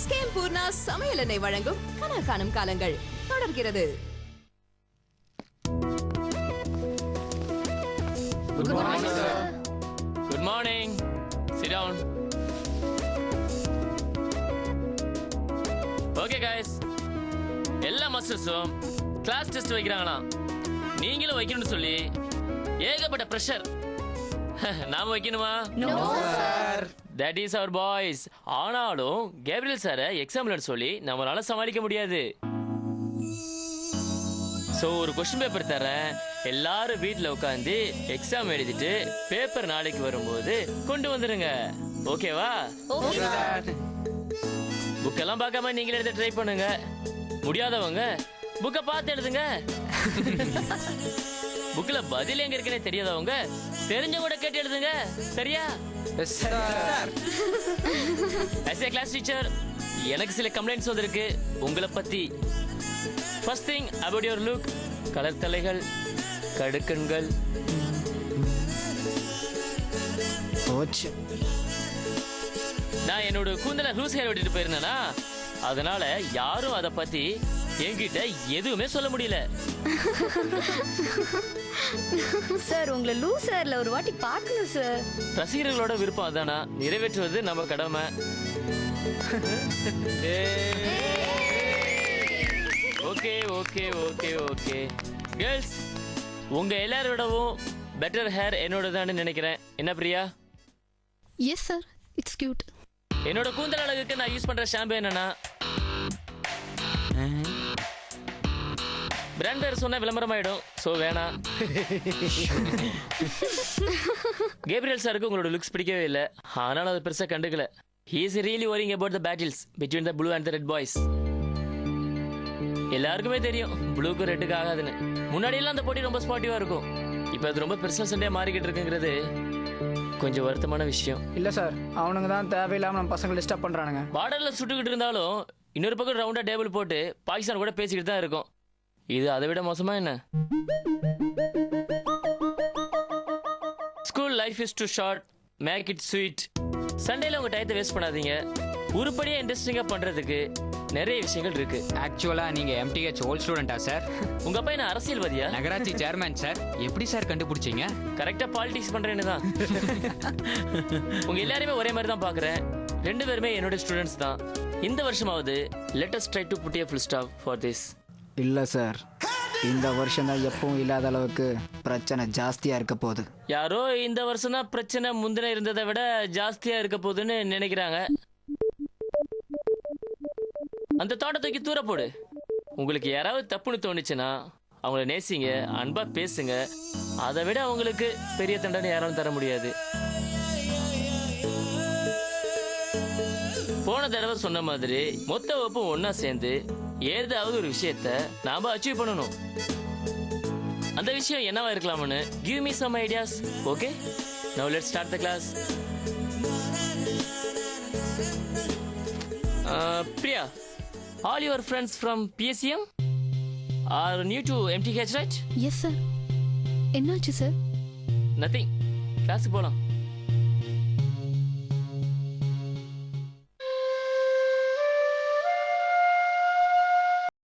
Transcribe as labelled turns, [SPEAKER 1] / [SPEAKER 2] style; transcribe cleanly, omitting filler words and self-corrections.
[SPEAKER 1] SKM Poorna சமையல் எண்ணெய் வழங்கும் கனா காணும் காலங்கள் தொடர்கிறது.
[SPEAKER 2] Good morning, sir. Good morning. Sit down. Okay, guys. எல்லா மாஸ்டர்ஸும் கிளாஸ் டெஸ்ட் வைக்கிறாங்களாம். நீங்களும் வைக்கணும்னு சொல்லி ஏகப்பட்ட பிரஷர். நாம வைக்கணுமா?
[SPEAKER 3] No, sir.
[SPEAKER 2] That is our boys. ஆனாலும் கேப்ரியல் சாரை எக்ஸாம்ல சொல்லி நம்மளால சமாளிக்க முடியாது. சோ ஒரு கொஸ்டின் பேப்பர் தரேன். எல்லாரும் வீட்ல உட்காந்து எக்ஸாம் எழுதிட்டு பேப்பர் நாளைக்கு வரும்போது கொண்டு வந்துருங்க. ஓகேவா?
[SPEAKER 3] Okay, sir.
[SPEAKER 2] புக்கெல்லாம் பார்க்காம நீங்களே எழுத ட்ரை பண்ணுங்க. முடியாதவங்க புக்கை பார்த்து எழுதுங்க. புக்ல பதில் எங்க இருக்குன்னு தெரியாதவங்க தெரிஞ்ச கூட கேட்டு எழுதுங்க. சரியா?
[SPEAKER 3] Yes, sir.
[SPEAKER 2] As a class teacher, எனக்கு சில கம்ப்ளைண்ட்ஸ் வந்திருக்கு உங்களை பத்தி. First thing about your look, colour தலைகள், கடுக்கண்கள். நான் என்னோட கூந்தல லூஸ் ஹேர் வெட்டிட்டு போயிருந்தேனா, அதனால யாரும் அதை பத்தி என்கிட்ட எதுவுமே சொல்ல முடியல.
[SPEAKER 4] சார் உங்களை லூஸ் ஹேர்ல ஒரு வாட்டி பார்க்கணும் சார்.
[SPEAKER 2] ரசிகர்களோட விருப்பம் அதானா, நிறைவேற்றுவது நம்ம கடமை. Okay okay okay okay girls, உங்க எல்லாரோடவும் பெட்டர் ஹேர் என்னோடதான்னு நினைக்கிறேன். என்ன Priya?
[SPEAKER 4] Yes sir, it's cute.
[SPEAKER 2] என்னோட கூந்தல் அழகுக்கு நான் யூஸ் பண்ற ஷாம்பு என்னன்னா, பிராண்ட் பேர் சொன்னா விளம்பரம் ஆயிடும், சோ வேணாம். கேப்ரியல் சாருக்கு உங்களோட லுக்ஸ் பிடிக்கவே இல்லை, ஆனாலும் அது பெருசா கண்டுக்கல. He is really worrying about the battles between the blue and the red boys. எல்லாருக்குமே தெரியும் ப்ளூக்கு ரெட்டுக்கு ஆகாதுன்னு. முன்னாடி எல்லாம் அந்த போட்டி ரொம்ப ஸ்பாட்டிவா இருக்கும். இப்போ அது ரொம்ப பெருசா சண்டையா மாறிக்கிட்டு இருக்குங்கிறது கொஞ்சம் வருத்தமான விஷயம்.
[SPEAKER 5] இல்ல சார், அவனுங்க தான் தேவையில்லாம நம்ம பசங்களை டிஸ்டர்ப் பண்றானுங்க.
[SPEAKER 2] பார்டர்ல சுட்டுக்கிட்டு இருந்தாலும் இன்னொரு பக்கம் ரவுண்டா டேபிள் போட்டு பாகிஸ்தான் கூட பேசிக்கிட்டு தான் இருக்கும். இது அதை விட மோசமா என்ன? School life is too short, make it sweet. சண்டேல உங்க டயத்தை வேஸ்ட் பண்ணாதீங்க. உருப்படியா இன்ட்ரெஸ்டிங்கா பண்றதுக்கு நிறைய விஷயங்கள் இருக்கு.
[SPEAKER 3] ஆக்சுவலா நீங்க MTH ஓல்ட் ஸ்டூடெண்டா சார்?
[SPEAKER 2] உங்க அப்பா என்ன அரசியல்வாதியா?
[SPEAKER 3] நகராட்சி சேர்மன் சார். எப்படி சார் கண்டுபிடிச்சீங்க?
[SPEAKER 2] கரெக்டா பாலிடிக்ஸ் பண்றேன்னு தான். உங்க எல்லாரையுமே ஒரே மாதிரி தான் பாக்குறேன். ரெண்டு பேருமே என்னோட ஸ்டூடெண்ட்ஸ் தான். இந்த வருஷமாவது let us try to put a full stop for this.
[SPEAKER 5] இல்ல சார், இந்த வருஷம் தான் எப்பவும் இல்லாத அளவுக்கு பிரச்சனை ஜாஸ்தியா இருக்க போகுது.
[SPEAKER 2] யாரோ இந்த வருஷம் தான் பிரச்சனை முந்தின இருந்ததை விட ஜாஸ்தியா இருக்க போகுதுன்னு நினைக்கிறாங்க. அந்த தோட்ட தூக்கி தூர போடு. உங்களுக்கு யாராவது தப்புன்னு தோணுச்சுன்னா அவங்கள நேசிங்க, அன்பா பேசுங்க. அதை விட அவங்களுக்கு பெரிய தண்டனை யாராலும் தர முடியாது. போன தடவை சொன்ன மாதிரி மொத்த வகுப்பும் ஒன்னா சேர்ந்து ஏதாவது ஒரு விஷயத்த நாம அச்சீவ் பண்ணணும். அந்த விஷயம் என்னவா இருக்கலாம்னு give me some ideas. Okay, now let's start the class. Priya, all your friends from PSCM are new to MTH, right?
[SPEAKER 4] Yes sir. என்னாச்சு சார்?
[SPEAKER 2] Nothing. கிளாஸுக்கு போலாம்.